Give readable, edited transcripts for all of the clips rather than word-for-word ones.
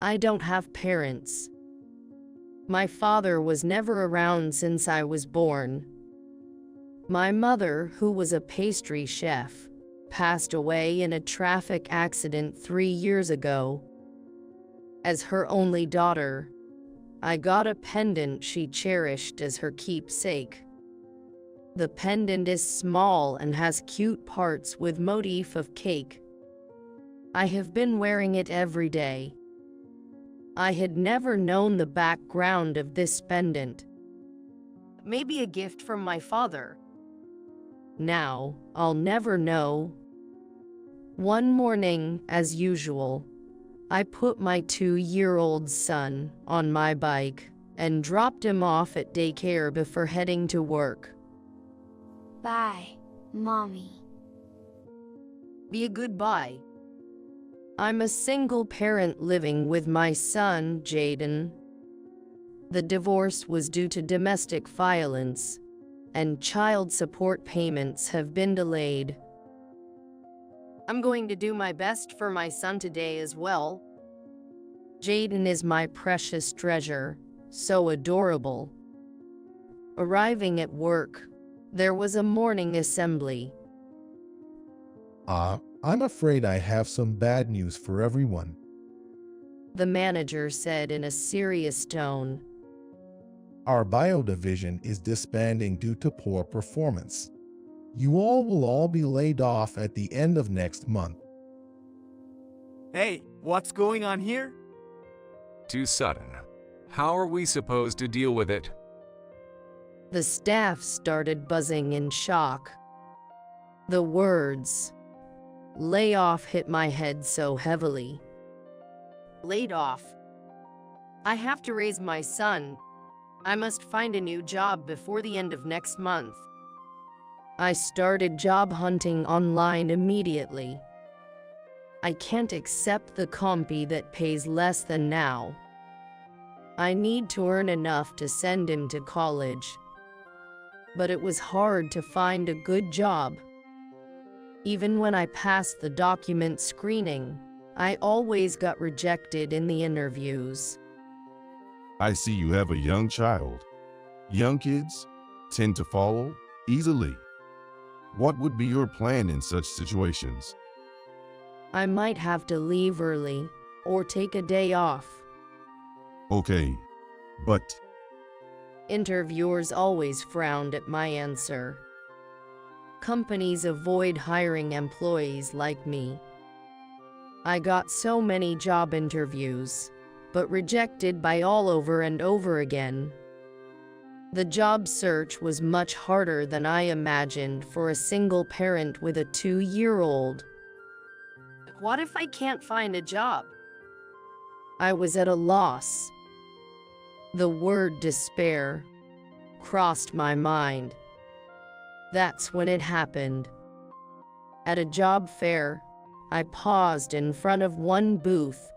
I don't have parents. My father was never around since I was born. My mother, who was a pastry chef, passed away in a traffic accident 3 years ago. As her only daughter, I got a pendant she cherished as her keepsake. The pendant is small and has cute parts with motif of cake. I have been wearing it every day. I had never known the background of this pendant. Maybe a gift from my father. Now, I'll never know. One morning, as usual, I put my 2-year-old son on my bike and dropped him off at daycare before heading to work. Bye, Mommy. Be a good bye. I'm a single parent living with my son, Jaden. The divorce was due to domestic violence, and child support payments have been delayed. I'm going to do my best for my son today as well. Jaden is my precious treasure, so adorable. Arriving at work, there was a morning assembly. I'm afraid I have some bad news for everyone. The manager said in a serious tone. Our bio division is disbanding due to poor performance. You all will all be laid off at the end of next month. Hey, what's going on here? Too sudden. How are we supposed to deal with it? The staff started buzzing in shock. The words, "lay off," hit my head so heavily. Laid off? I have to raise my son. I must find a new job before the end of next month. I started job hunting online immediately. I can't accept the compy that pays less than now. I need to earn enough to send him to college. But it was hard to find a good job. Even when I passed the document screening, I always got rejected in the interviews. I see you have a young child. Young kids tend to follow easily. What would be your plan in such situations? I might have to leave early or take a day off. Okay, but Interviewers always frowned at my answer. Companies avoid hiring employees like me. I got so many job interviews, but rejected by all over and over again. The job search was much harder than I imagined for a single parent with a 2-year-old. What if I can't find a job? I was at a loss. The word despair crossed my mind. That's when it happened. At a job fair, I paused in front of one booth.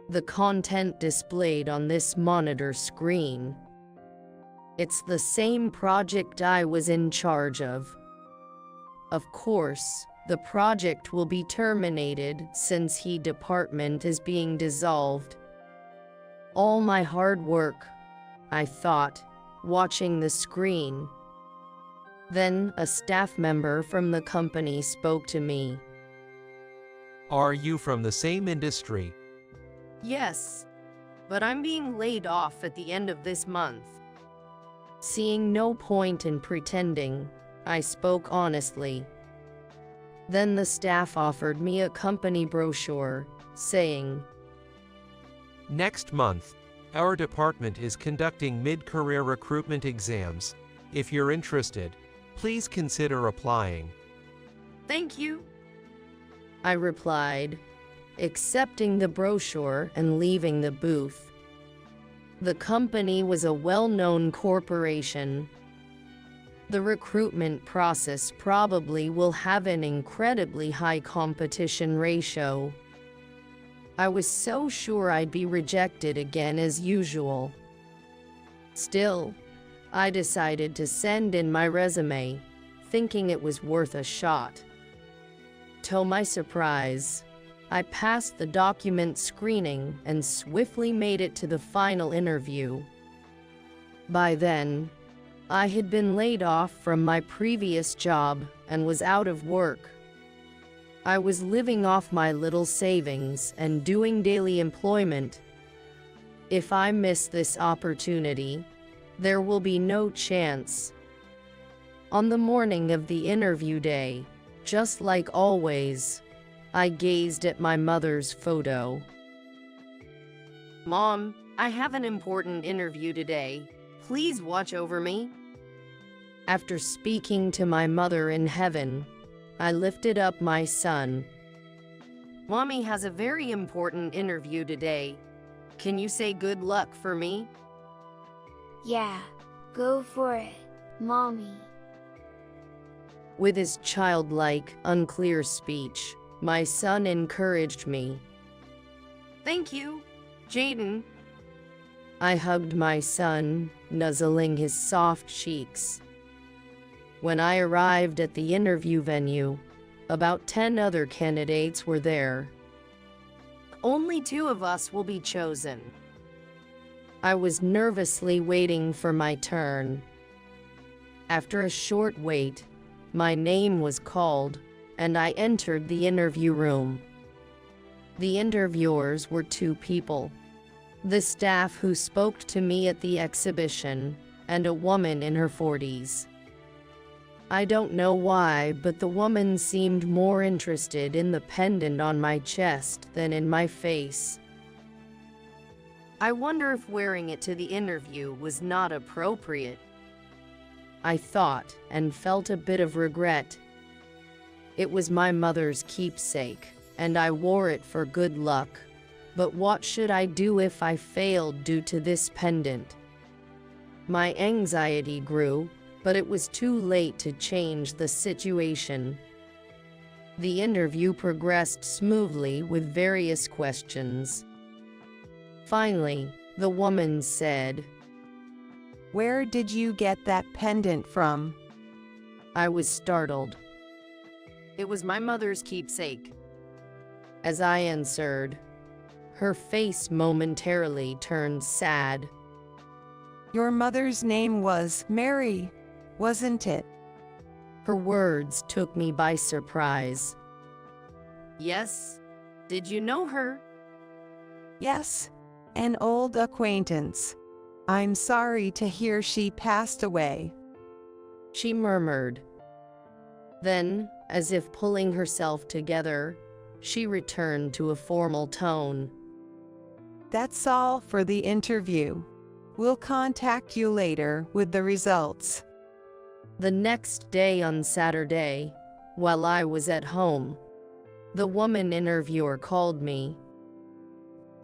The content displayed on this monitor screen. It's the same project I was in charge of. Of course, the project will be terminated since the department is being dissolved. All my hard work, I thought, watching the screen. Then a staff member from the company spoke to me. Are you from the same industry? Yes, but I'm being laid off at the end of this month. Seeing no point in pretending, I spoke honestly. Then the staff offered me a company brochure, saying, Next month, our department is conducting mid-career recruitment exams. If you're interested, please consider applying. "Thank you," I replied, accepting the brochure and leaving the booth. The company was a well-known corporation. The recruitment process probably will have an incredibly high competition ratio. I was so sure I'd be rejected again as usual. Still, I decided to send in my resume, thinking it was worth a shot. To my surprise, I passed the document screening and swiftly made it to the final interview. By then, I had been laid off from my previous job and was out of work. I was living off my little savings and doing daily employment. If I miss this opportunity, there will be no chance. On the morning of the interview day, just like always, I gazed at my mother's photo. "Mom, I have an important interview today. Please watch over me." After speaking to my mother in heaven, I lifted up my son. "Mommy has a very important interview today. Can you say good luck for me?" Yeah, go for it, Mommy. With his childlike, unclear speech, my son encouraged me. "Thank you, Jaden." I hugged my son, nuzzling his soft cheeks. When I arrived at the interview venue, about 10 other candidates were there. "Only 2 of us will be chosen." I was nervously waiting for my turn. After a short wait, my name was called, and I entered the interview room. The interviewers were 2 people: the staff who spoke to me at the exhibition, and a woman in her 40s. I don't know why, but the woman seemed more interested in the pendant on my chest than in my face. I wonder if wearing it to the interview was not appropriate, I thought, and felt a bit of regret. It was my mother's keepsake, and I wore it for good luck. But what should I do if I failed due to this pendant? My anxiety grew, but it was too late to change the situation. The interview progressed smoothly with various questions. Finally, the woman said, "Where did you get that pendant from?" I was startled. "It was my mother's keepsake." As I answered, her face momentarily turned sad. "Your mother's name was Mary, wasn't it?" Her words took me by surprise. "Yes. Did you know her?" "Yes, an old acquaintance. I'm sorry to hear she passed away," she murmured. Then, as if pulling herself together, she returned to a formal tone. "That's all for the interview. We'll contact you later with the results." The next day on Saturday, while I was at home, the woman interviewer called me.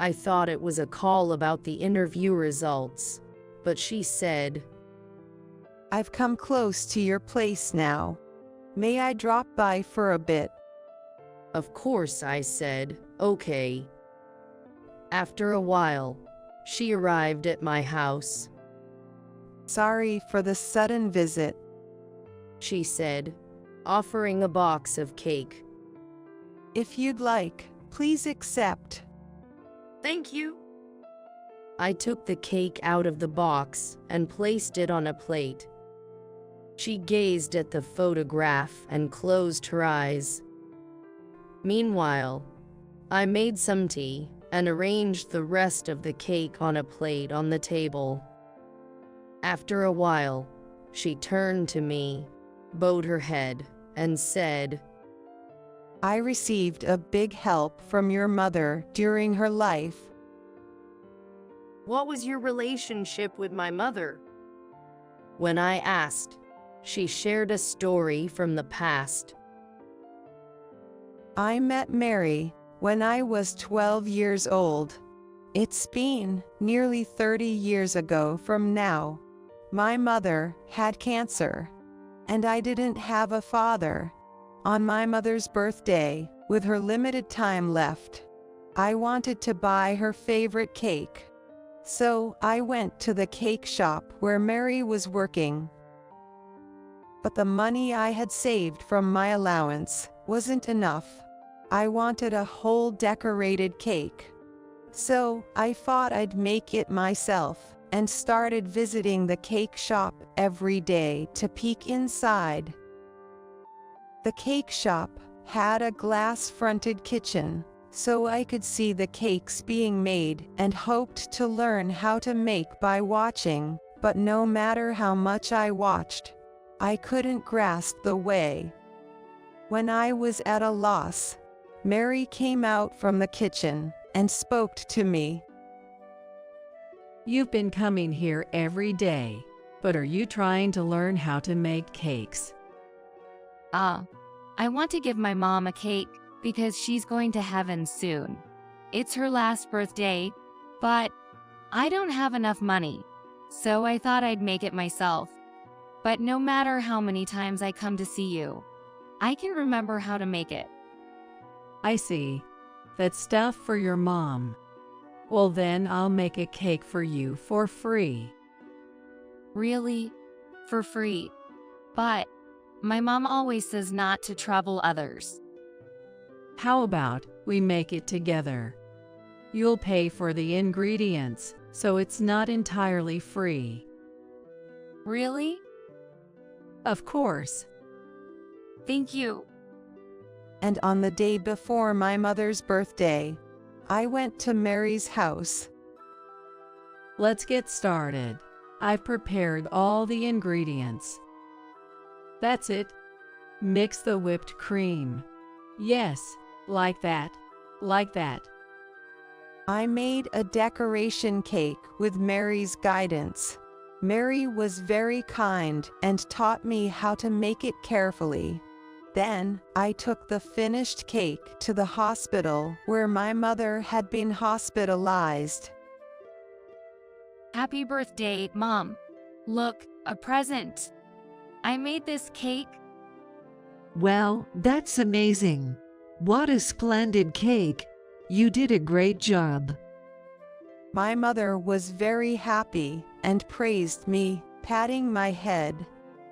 I thought it was a call about the interview results, but she said, "I've come close to your place now. May I drop by for a bit?" Of course, I said, "Okay." After a while, she arrived at my house. "Sorry for the sudden visit," she said, offering a box of cake. "If you'd like, please accept." "Thank you." I took the cake out of the box and placed it on a plate. She gazed at the photograph and closed her eyes. Meanwhile, I made some tea and arranged the rest of the cake on a plate on the table. After a while, she turned to me, bowed her head, and said, "I received a big help from your mother during her life." "What was your relationship with my mother?" When I asked, she shared a story from the past. "I met Mary when I was 12 years old. It's been nearly 30 years ago from now. My mother had cancer, and I didn't have a father. On my mother's birthday, with her limited time left, I wanted to buy her favorite cake. So I went to the cake shop where Mary was working. But the money I had saved from my allowance wasn't enough. I wanted a whole decorated cake. So I thought I'd make it myself and started visiting the cake shop every day to peek inside. The cake shop had a glass-fronted kitchen, so I could see the cakes being made and hoped to learn how to make by watching, but no matter how much I watched, I couldn't grasp the way. When I was at a loss, Mary came out from the kitchen and spoke to me. You've been coming here every day, but are you trying to learn how to make cakes? I want to give my mom a cake because she's going to heaven soon. It's her last birthday, but I don't have enough money, so I thought I'd make it myself. But no matter how many times I come to see you, I can remember how to make it. I see. That's stuff for your mom. Well, then I'll make a cake for you for free. Really? For free? But my mom always says not to trouble others. How about we make it together? You'll pay for the ingredients, so it's not entirely free. Really? Of course. Thank you. And on the day before my mother's birthday, I went to Mary's house. Let's get started. I've prepared all the ingredients. That's it. Mix the whipped cream. Yes, like that. Like that. I made a decoration cake with Mary's guidance. Mary was very kind and taught me how to make it carefully. Then, I took the finished cake to the hospital where my mother had been hospitalized. Happy birthday, Mom. Look, a present. I made this cake. Well, that's amazing. What a splendid cake. You did a great job. My mother was very happy and praised me, patting my head.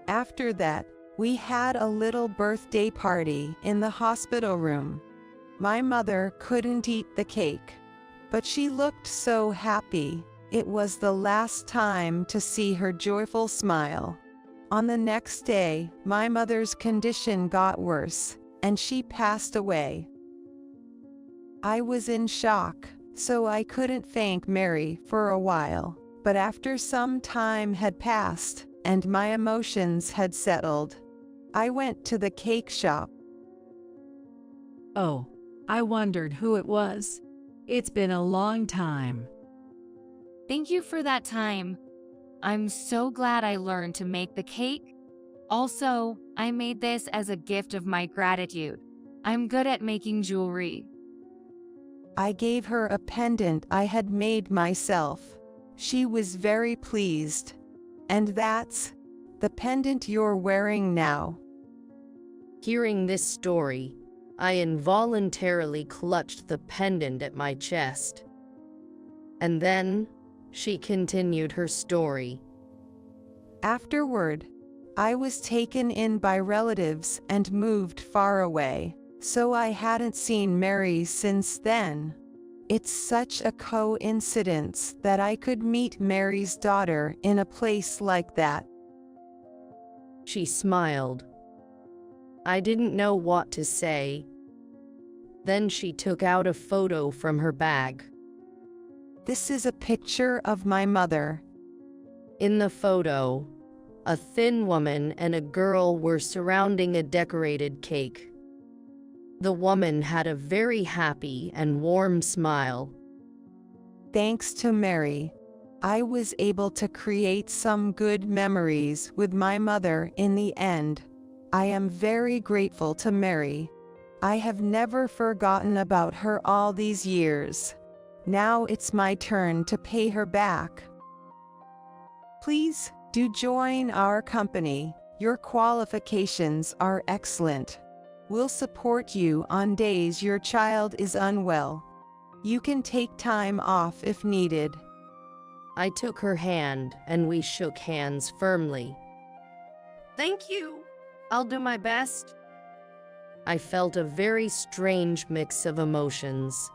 After that, we had a little birthday party in the hospital room. My mother couldn't eat the cake, but she looked so happy. It was the last time to see her joyful smile. On the next day, my mother's condition got worse, and she passed away. I was in shock, so I couldn't thank Mary for a while, but after some time had passed, and my emotions had settled, I went to the cake shop. Oh, I wondered who it was. It's been a long time. Thank you for that time. I'm so glad I learned to make the cake. Also, I made this as a gift of my gratitude. I'm good at making jewelry. I gave her a pendant I had made myself. She was very pleased. And that's the pendant you're wearing now. Hearing this story, I involuntarily clutched the pendant at my chest. And then, she continued her story. Afterward, I was taken in by relatives and moved far away, so I hadn't seen Mary since then. It's such a coincidence that I could meet Mary's daughter in a place like that. She smiled. I didn't know what to say. Then she took out a photo from her bag. This is a picture of my mother. In the photo, a thin woman and a girl were surrounding a decorated cake. The woman had a very happy and warm smile. Thanks to Mary, I was able to create some good memories with my mother in the end. I am very grateful to Mary. I have never forgotten about her all these years. Now it's my turn to pay her back. Please do join our company. Your qualifications are excellent. We'll support you on days your child is unwell. You can take time off if needed. I took her hand and we shook hands firmly. Thank you. I'll do my best. I felt a very strange mix of emotions.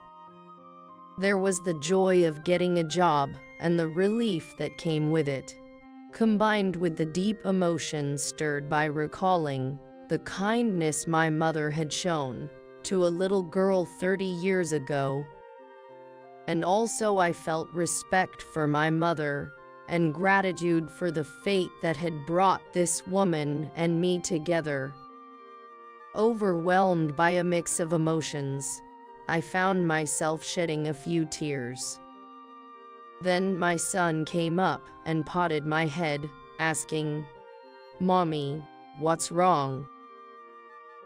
There was the joy of getting a job and the relief that came with it, combined with the deep emotions stirred by recalling the kindness my mother had shown to a little girl 30 years ago. And also I felt respect for my mother and gratitude for the fate that had brought this woman and me together. Overwhelmed by a mix of emotions, I found myself shedding a few tears. Then my son came up and patted my head, asking, "Mommy, what's wrong?"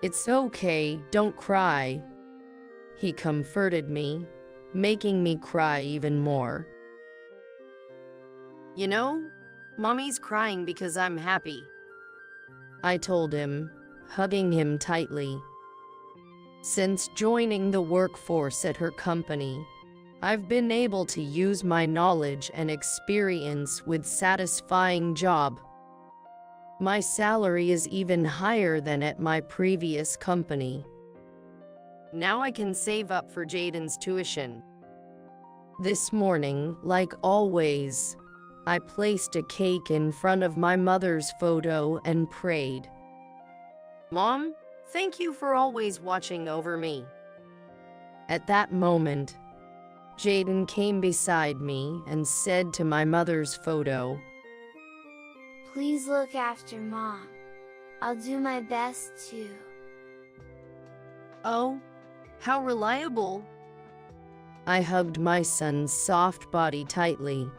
"It's okay, don't cry." He comforted me, making me cry even more. "You know, Mommy's crying because I'm happy," I told him, hugging him tightly. Since joining the workforce at her company, I've been able to use my knowledge and experience with satisfying job. My salary is even higher than at my previous company. Now I can save up for Jaden's tuition. This morning, like always, I placed a cake in front of my mother's photo and prayed, "Mom, thank you for always watching over me." At that moment, Jaden came beside me and said to my mother's photo, "Please look after Mom. I'll do my best too." "Oh, how reliable." I hugged my son's soft body tightly